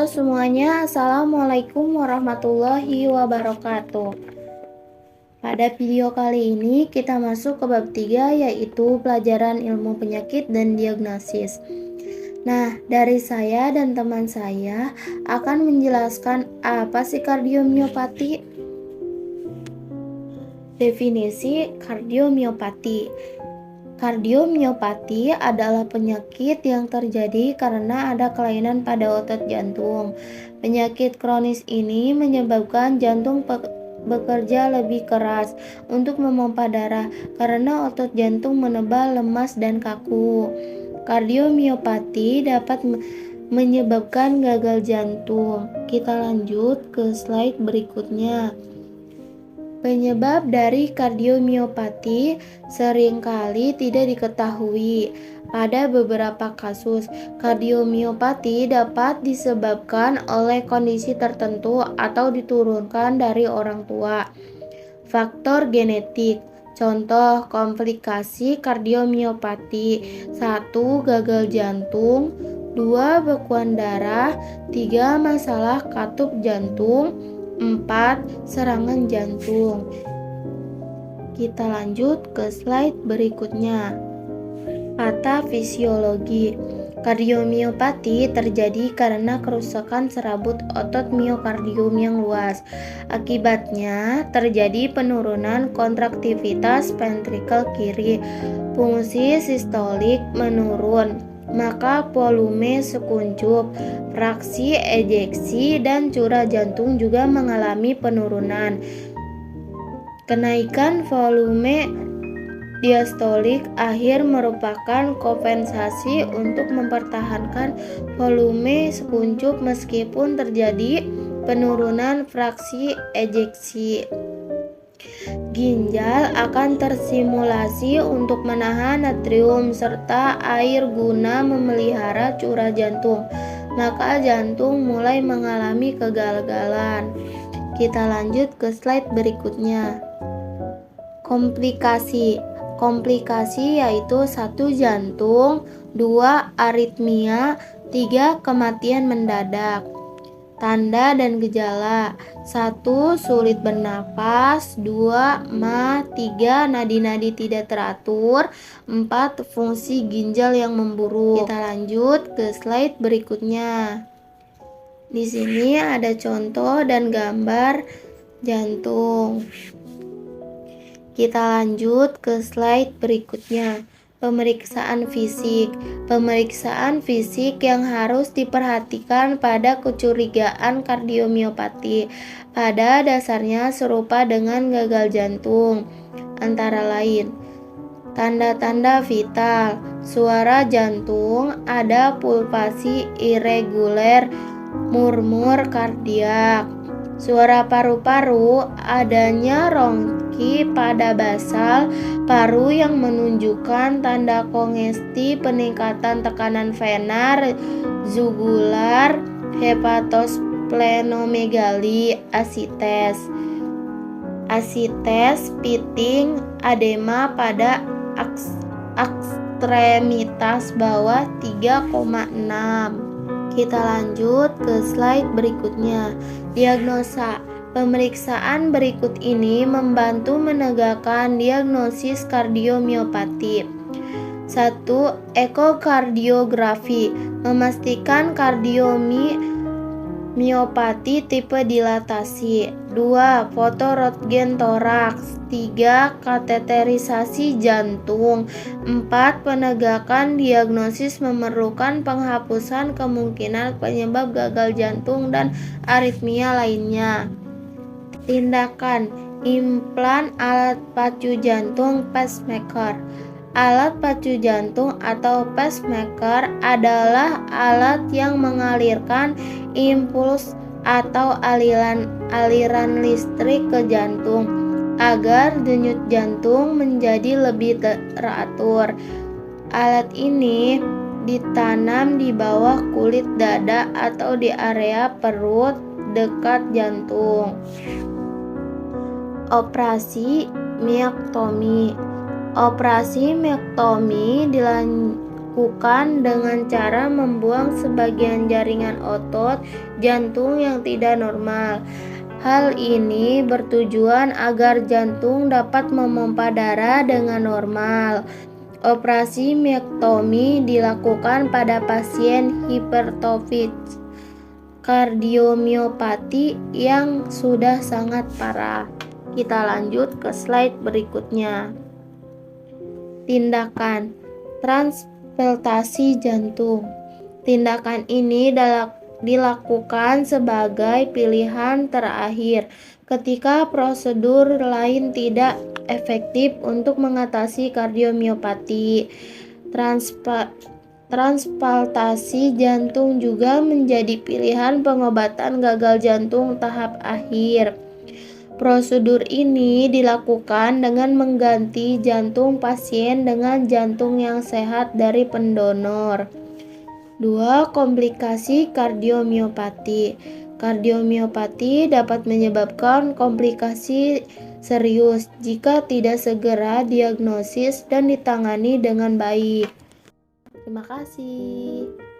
Halo semuanya, Assalamualaikum warahmatullahi wabarakatuh. Pada video kali ini kita masuk ke bab 3, yaitu pelajaran ilmu penyakit dan diagnosis. Nah, dari saya dan teman saya akan menjelaskan apa sih kardiomiopati. Definisi kardiomiopati. Kardiomiopati adalah penyakit yang terjadi karena ada kelainan pada otot jantung. Penyakit kronis ini menyebabkan jantung bekerja lebih keras untuk memompa darah karena otot jantung menebal, lemas, dan kaku. Kardiomiopati dapat menyebabkan gagal jantung. Kita lanjut ke slide berikutnya. Penyebab dari kardiomiopati seringkali tidak diketahui. Pada beberapa kasus, kardiomiopati dapat disebabkan oleh kondisi tertentu atau diturunkan dari orang tua. Faktor genetik. Contoh komplikasi kardiomiopati: 1. Gagal jantung, 2. Bekuan darah, 3. Masalah katup jantung, 4. Serangan jantung. Kita lanjut ke slide berikutnya. Patofisiologi. Kardiomiopati terjadi karena kerusakan serabut otot miokardium yang luas. Akibatnya terjadi penurunan kontraktivitas ventrikel kiri, fungsi sistolik menurun, maka volume sekuncup, fraksi ejeksi, dan curah jantung juga mengalami penurunan. Kenaikan volume diastolik akhir merupakan kompensasi untuk mempertahankan volume sekuncup meskipun terjadi penurunan fraksi ejeksi. Ginjal akan tersimulasi untuk menahan natrium serta air guna memelihara curah jantung, maka jantung mulai mengalami kegagalan. Kita lanjut ke slide berikutnya. Komplikasi yaitu 1. Jantung, 2. Aritmia, 3. Kematian mendadak. Tanda dan gejala: 1. Sulit bernapas, 2. MAH, 3. Nadi-nadi tidak teratur, 4. Fungsi ginjal yang memburuk. Kita lanjut ke slide berikutnya. Di sini ada contoh dan gambar jantung. Kita lanjut ke slide berikutnya. Pemeriksaan fisik. Pemeriksaan fisik yang harus diperhatikan pada kecurigaan kardiomiopati pada dasarnya serupa dengan gagal jantung, antara lain: tanda-tanda vital, suara jantung, ada pulsasi irreguler, murmur kardiak. Suara paru-paru, adanya rongki pada basal paru yang menunjukkan tanda kongesti, peningkatan tekanan vena, jugular, hepatosplenomegali, asites, pitting, edema pada ekstremitas bawah 3,6. Kita lanjut ke slide berikutnya. Diagnosa. Pemeriksaan berikut ini membantu menegakkan diagnosis kardiomiopati. 1. Ekokardiografi memastikan kardiomiopati tipe dilatasi. 2. Foto röntgen toraks. 3. Kateterisasi jantung. 4. Penegakan diagnosis memerlukan penghapusan kemungkinan penyebab gagal jantung dan aritmia lainnya. Tindakan: implan alat pacu jantung pacemaker. Alat pacu jantung atau pacemaker adalah alat yang mengalirkan impuls atau aliran listrik ke jantung agar denyut jantung menjadi lebih teratur. Alat ini ditanam di bawah kulit dada atau di area perut dekat jantung. Operasi miektomi. Operasi miektomi dilakukan dengan cara membuang sebagian jaringan otot jantung yang tidak normal. Hal ini bertujuan agar jantung dapat memompa darah dengan normal. Operasi miektomi dilakukan pada pasien hipertrofik kardiomiopati yang sudah sangat parah. Kita lanjut ke slide berikutnya. Tindakan transplantasi jantung. Tindakan ini dilakukan sebagai pilihan terakhir ketika prosedur lain tidak efektif untuk mengatasi kardiomiopati. Transplantasi jantung juga menjadi pilihan pengobatan gagal jantung tahap akhir. Prosedur ini dilakukan dengan mengganti jantung pasien dengan jantung yang sehat dari pendonor. 2. Komplikasi kardiomiopati. Kardiomiopati dapat menyebabkan komplikasi serius jika tidak segera diagnosis dan ditangani dengan baik. Terima kasih.